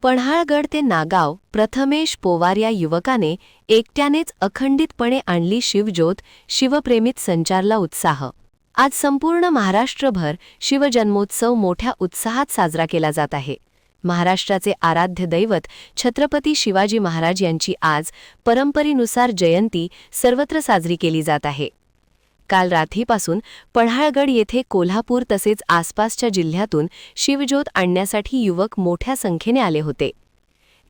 पन्हाळगड ते नागाव प्रथमेश पोवार या युवकाने एकट्यानेच अखंडितपणे आणली शिवज्योत. शिवप्रेमीत संचारला उत्साह. आज संपूर्ण महाराष्ट्रभर शिवजन्मोत्सव मोठ्या उत्साहात साजरा केला जात आहे. महाराष्ट्राचे आराध्य दैवत छत्रपती शिवाजी महाराज यांची आज परंपरेनुसार जयंती सर्वत्र साजरी केली जात आहे. काल रात्रीपासून पन्हाळगड येथे कोल्हापूर तसेच आसपासच्या जिल्ह्यातून शिवज्योत आणण्यासाठी युवक मोठ्या संख्येने आले होते.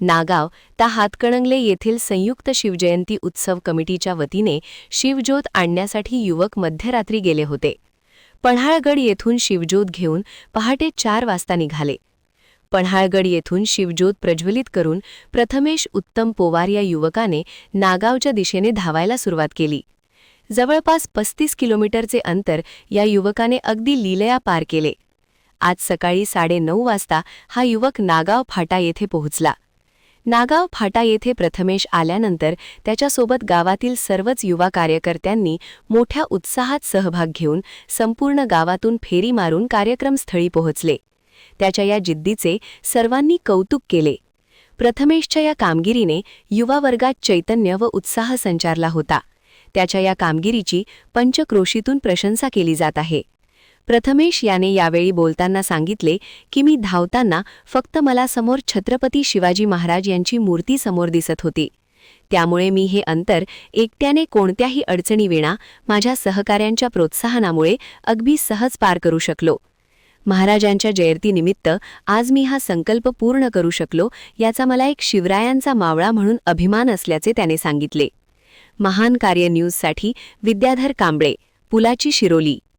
नागाव ता हातकणंगले येथील संयुक्त शिवजयंती उत्सव कमिटीच्या वतीने शिवज्योत आणण्यासाठी युवक मध्यरात्री गेले होते. पन्हाळगड येथून शिवज्योत घेऊन पहाटे 4 वाजता निघाले. पन्हाळगड येथून शिवज्योत प्रज्वलित करून प्रथमेश उत्तम पोवार या युवकाने नागावच्या दिशेने धावायला सुरुवात केली. जवळपास 35 किलोमीटरचे अंतर या युवकाने अगदी लीलया पार केले. आज सकाळी 9:30 वाजता हा युवक नागाव फाटा येथे पोहोचला. नागाव फाटा येथे प्रथमेश आल्यानंतर त्याच्यासोबत गावातील सर्वच युवा कार्यकर्त्यांनी मोठ्या उत्साहात सहभाग घेऊन संपूर्ण गावातून फेरी मारून कार्यक्रमस्थळी पोहोचले. त्याच्या या जिद्दीचे सर्वांनी कौतुक केले. प्रथमेशच्या या कामगिरीने युवा वर्गात चैतन्य व उत्साह संचारला होता. त्याच्या या कामगिरीची पंचक्रोशीतून प्रशंसा केली जात आहे. प्रथमेश याने यावेळी बोलताना सांगितले की मी धावताना फक्त मला समोर छत्रपती शिवाजी महाराज यांची मूर्ती समोर दिसत होती. त्यामुळे मी हे अंतर एकट्याने कोणत्याही अडचणीविना माझ्या सहकाऱ्यांच्या प्रोत्साहनामुळे अगदी सहज पार करू शकलो. महाराजांच्या जयंतीनिमित्त आज मी हा संकल्प पूर्ण करू शकलो याचा मला एक शिवरायांचा मावळा म्हणून अभिमान असल्याचे त्याने सांगितले. महान कार्य न्यूजसाठी विद्याधर कांबळे, पुलाची शिरोली.